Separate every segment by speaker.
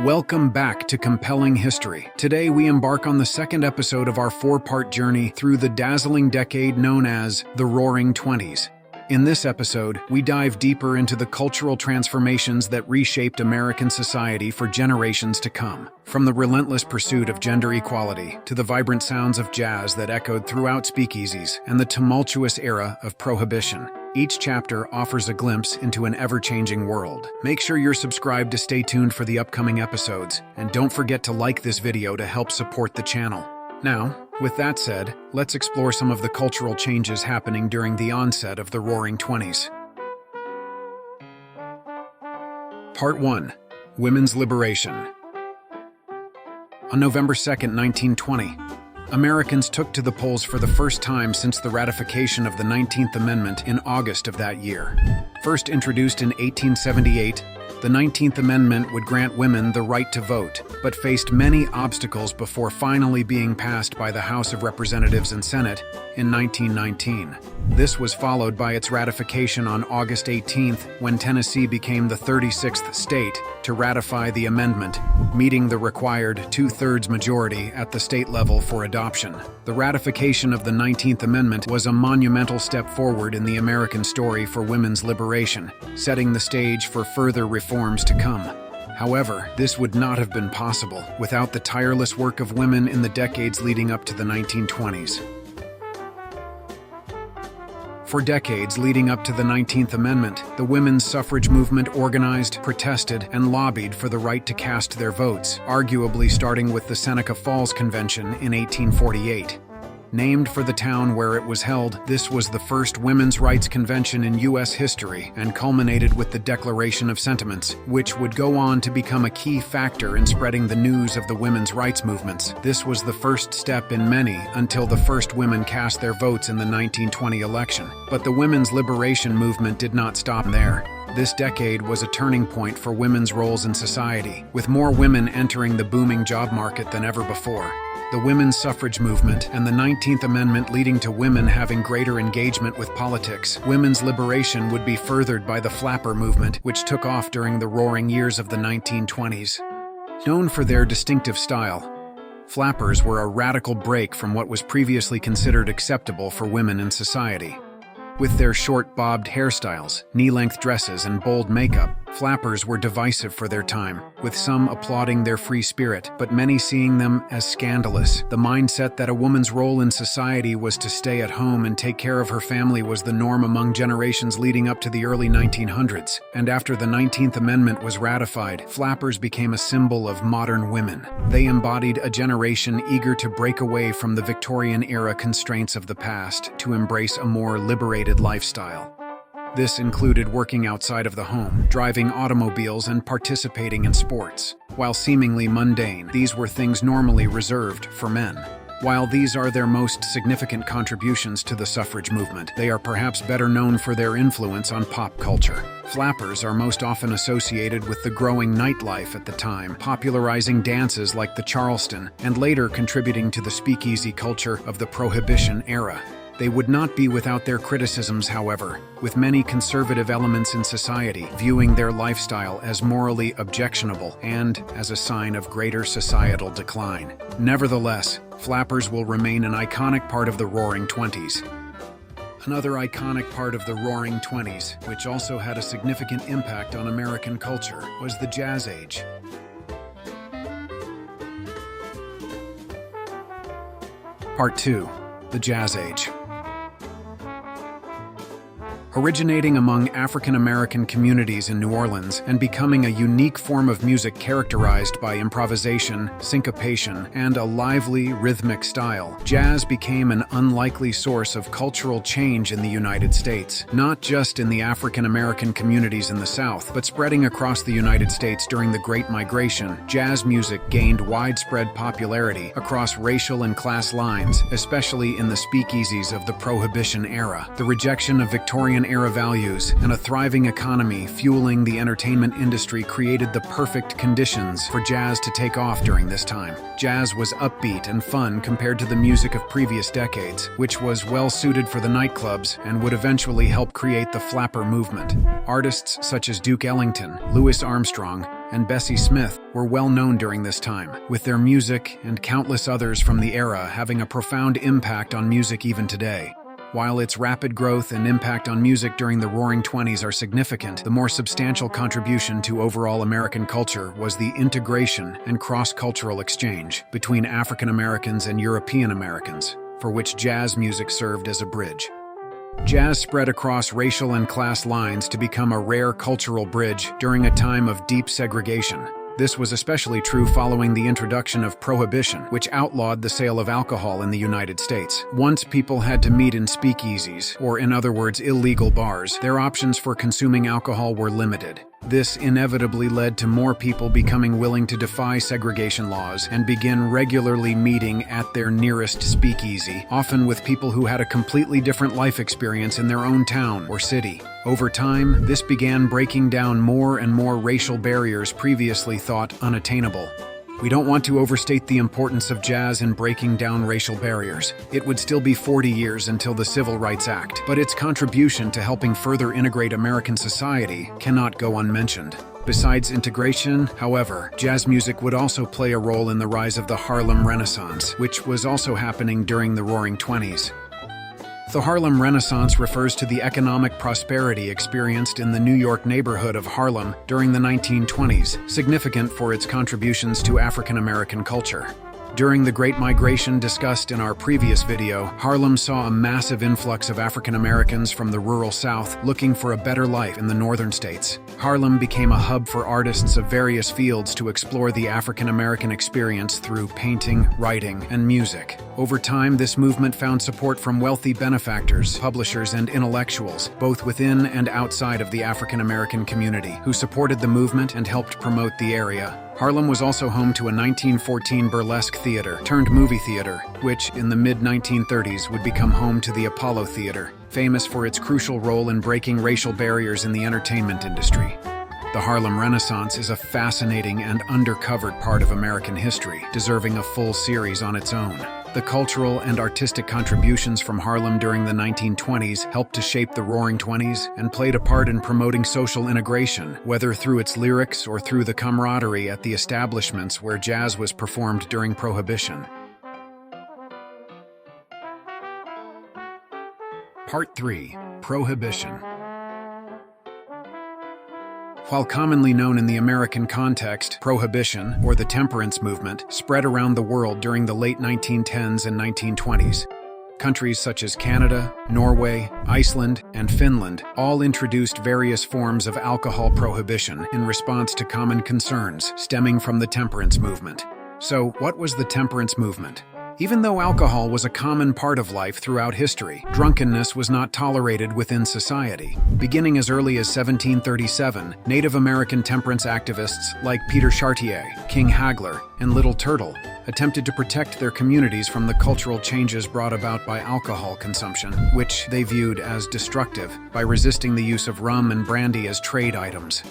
Speaker 1: Welcome back to Compelling History. Today we embark on the second episode of our four-part journey through the dazzling decade known as the Roaring Twenties. In this episode, we dive deeper into the cultural transformations that reshaped American society for generations to come. From the relentless pursuit of gender equality to the vibrant sounds of jazz that echoed throughout speakeasies and the tumultuous era of Prohibition. Each chapter offers a glimpse into an ever-changing world. Make sure you're subscribed to stay tuned for the upcoming episodes, and don't forget to like this video to help support the channel. Now, with that said, let's explore some of the cultural changes happening during the onset of the Roaring Twenties. Part 1. Women's Liberation. On November 2, 1920, Americans took to the polls for the first time since the ratification of the 19th Amendment in August of that year. First introduced in 1878, the 19th Amendment would grant women the right to vote, but faced many obstacles before finally being passed by the House of Representatives and Senate in 1919. This was followed by its ratification on August 18th, when Tennessee became the 36th state to ratify the amendment, meeting the required two-thirds majority at the state level for adoption. The ratification of the 19th Amendment was a monumental step forward in the American story for women's liberation, setting the stage for further reforms to come. However, this would not have been possible without the tireless work of women in the decades leading up to the 1920s. For decades leading up to the 19th Amendment, the women's suffrage movement organized, protested, and lobbied for the right to cast their votes, arguably starting with the Seneca Falls Convention in 1848. Named for the town where it was held, this was the first women's rights convention in U.S. history and culminated with the Declaration of Sentiments, which would go on to become a key factor in spreading the news of the women's rights movements. This was the first step in many until the first women cast their votes in the 1920 election. But the women's liberation movement did not stop there. This decade was a turning point for women's roles in society, with more women entering the booming job market than ever before. The women's suffrage movement and the 19th Amendment leading to women having greater engagement with politics. Women's liberation would be furthered by the flapper movement, which took off during the roaring years of the 1920s. Known for their distinctive style, flappers were a radical break from what was previously considered acceptable for women in society. With their short bobbed hairstyles, knee-length dresses, and bold makeup, flappers were divisive for their time, with some applauding their free spirit, but many seeing them as scandalous. The mindset that a woman's role in society was to stay at home and take care of her family was the norm among generations leading up to the early 1900s, and after the 19th Amendment was ratified, flappers became a symbol of modern women. They embodied a generation eager to break away from the Victorian-era constraints of the past to embrace a more liberated lifestyle. This included working outside of the home, driving automobiles, and participating in sports. While seemingly mundane, these were things normally reserved for men. While these are their most significant contributions to the suffrage movement, they are perhaps better known for their influence on pop culture. Flappers are most often associated with the growing nightlife at the time, popularizing dances like the Charleston, and later contributing to the speakeasy culture of the Prohibition era. They would not be without their criticisms, however, with many conservative elements in society viewing their lifestyle as morally objectionable and as a sign of greater societal decline. Nevertheless, flappers will remain an iconic part of the Roaring Twenties. Another iconic part of the Roaring Twenties, which also had a significant impact on American culture, was the Jazz Age. Part 2. The Jazz Age. Originating among African-American communities in New Orleans and becoming a unique form of music characterized by improvisation, syncopation, and a lively, rhythmic style, jazz became an unlikely source of cultural change in the United States, not just in the African-American communities in the South, but spreading across the United States during the Great Migration. Jazz music gained widespread popularity across racial and class lines, especially in the speakeasies of the Prohibition era. The rejection of Victorian era values and a thriving economy fueling the entertainment industry created the perfect conditions for jazz to take off during this time. Jazz was upbeat and fun compared to the music of previous decades, which was well suited for the nightclubs and would eventually help create the flapper movement. Artists such as Duke Ellington, Louis Armstrong, and Bessie Smith were well known during this time, with their music and countless others from the era having a profound impact on music even today. While its rapid growth and impact on music during the Roaring Twenties are significant, the more substantial contribution to overall American culture was the integration and cross-cultural exchange between African Americans and European Americans, for which jazz music served as a bridge. Jazz spread across racial and class lines to become a rare cultural bridge during a time of deep segregation. This was especially true following the introduction of Prohibition, which outlawed the sale of alcohol in the United States. Once people had to meet in speakeasies, or in other words, illegal bars, their options for consuming alcohol were limited. This inevitably led to more people becoming willing to defy segregation laws and begin regularly meeting at their nearest speakeasy, often with people who had a completely different life experience in their own town or city. Over time, this began breaking down more and more racial barriers previously thought unattainable. We don't want to overstate the importance of jazz in breaking down racial barriers. It would still be 40 years until the Civil Rights Act, but its contribution to helping further integrate American society cannot go unmentioned. Besides integration, however, jazz music would also play a role in the rise of the Harlem Renaissance, which was also happening during the Roaring Twenties. The Harlem Renaissance refers to the economic prosperity experienced in the New York neighborhood of Harlem during the 1920s, significant for its contributions to African American culture. During the Great Migration discussed in our previous video, Harlem saw a massive influx of African Americans from the rural South looking for a better life in the northern states. Harlem became a hub for artists of various fields to explore the African American experience through painting, writing, and music. Over time, this movement found support from wealthy benefactors, publishers, and intellectuals, both within and outside of the African American community, who supported the movement and helped promote the area. Harlem was also home to a 1914 burlesque theater turned movie theater, which, in the mid-1930s, would become home to the Apollo Theater, famous for its crucial role in breaking racial barriers in the entertainment industry. The Harlem Renaissance is a fascinating and undercovered part of American history, deserving a full series on its own. The cultural and artistic contributions from Harlem during the 1920s helped to shape the Roaring Twenties and played a part in promoting social integration, whether through its lyrics or through the camaraderie at the establishments where jazz was performed during Prohibition. Part 3. Prohibition. While commonly known in the American context, Prohibition, or the temperance movement, spread around the world during the late 1910s and 1920s. Countries such as Canada, Norway, Iceland, and Finland all introduced various forms of alcohol prohibition in response to common concerns stemming from the temperance movement. So, what was the temperance movement? Even though alcohol was a common part of life throughout history, drunkenness was not tolerated within society. Beginning as early as 1737, Native American temperance activists like Peter Chartier, King Hagler, and Little Turtle attempted to protect their communities from the cultural changes brought about by alcohol consumption, which they viewed as destructive, by resisting the use of rum and brandy as trade items.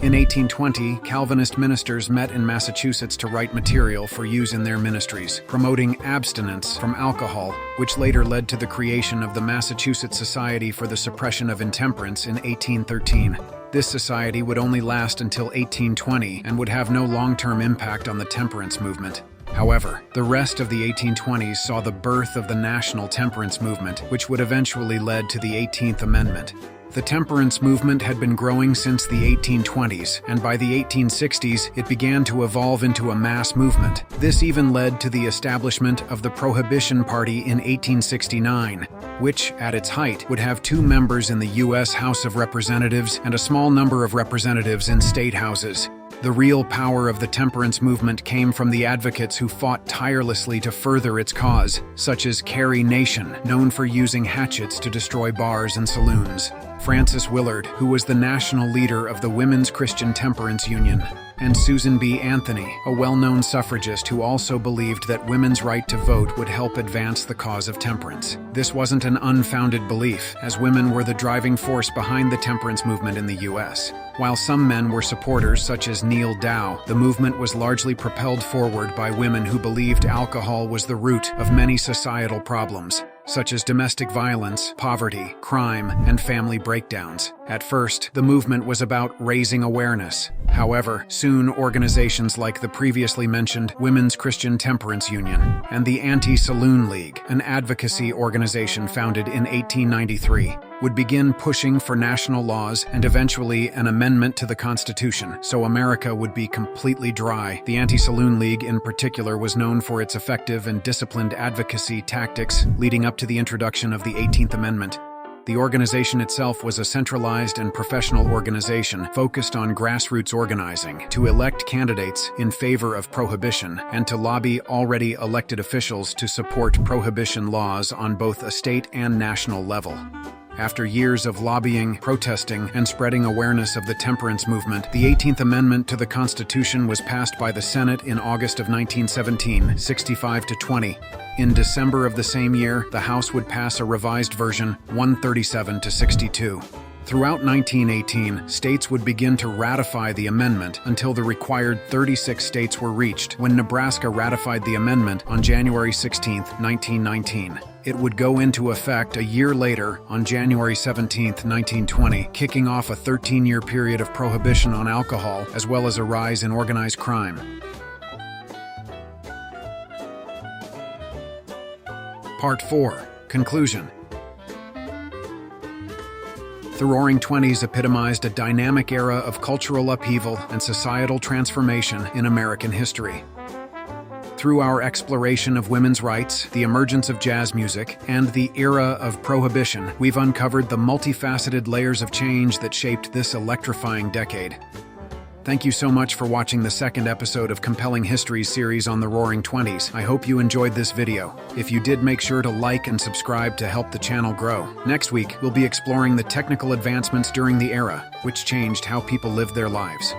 Speaker 1: In 1820, Calvinist ministers met in Massachusetts to write material for use in their ministries, promoting abstinence from alcohol, which later led to the creation of the Massachusetts Society for the Suppression of Intemperance in 1813. This society would only last until 1820 and would have no long-term impact on the temperance movement. However, the rest of the 1820s saw the birth of the national temperance movement, which would eventually lead to the 18th Amendment. The temperance movement had been growing since the 1820s, and by the 1860s, it began to evolve into a mass movement. This even led to the establishment of the Prohibition Party in 1869, which, at its height, would have 2 members in the U.S. House of Representatives and a small number of representatives in state houses. The real power of the temperance movement came from the advocates who fought tirelessly to further its cause, such as Carrie Nation, known for using hatchets to destroy bars and saloons, Frances Willard, who was the national leader of the Women's Christian Temperance Union, and Susan B. Anthony, a well-known suffragist who also believed that women's right to vote would help advance the cause of temperance. This wasn't an unfounded belief, as women were the driving force behind the temperance movement in the U.S. While some men were supporters, such as Neil Dow, the movement was largely propelled forward by women who believed alcohol was the root of many societal problems. such as domestic violence, poverty, crime, and family breakdowns. At first, the movement was about raising awareness. However, soon organizations like the previously mentioned Women's Christian Temperance Union and the Anti-Saloon League, an advocacy organization founded in 1893, would begin pushing for national laws and eventually an amendment to the Constitution, so America would be completely dry. The Anti-Saloon League in particular was known for its effective and disciplined advocacy tactics leading up to the introduction of the 18th Amendment. The organization itself was a centralized and professional organization focused on grassroots organizing to elect candidates in favor of prohibition and to lobby already elected officials to support prohibition laws on both a state and national level. After years of lobbying, protesting, and spreading awareness of the temperance movement, the 18th Amendment to the Constitution was passed by the Senate in August of 1917, 65-20. In December of the same year, the House would pass a revised version, 137-62. Throughout 1918, states would begin to ratify the amendment until the required 36 states were reached when Nebraska ratified the amendment on January 16, 1919. It would go into effect a year later on January 17, 1920, kicking off a 13-year period of prohibition on alcohol as well as a rise in organized crime. Part 4. Conclusion. The Roaring Twenties epitomized a dynamic era of cultural upheaval and societal transformation in American history. Through our exploration of women's rights, the emergence of jazz music, and the era of prohibition, we've uncovered the multifaceted layers of change that shaped this electrifying decade. Thank you so much for watching the second episode of Compelling Histories series on the Roaring Twenties. I hope you enjoyed this video. If you did, make sure to like and subscribe to help the channel grow. Next week, we'll be exploring the technical advancements during the era, which changed how people lived their lives.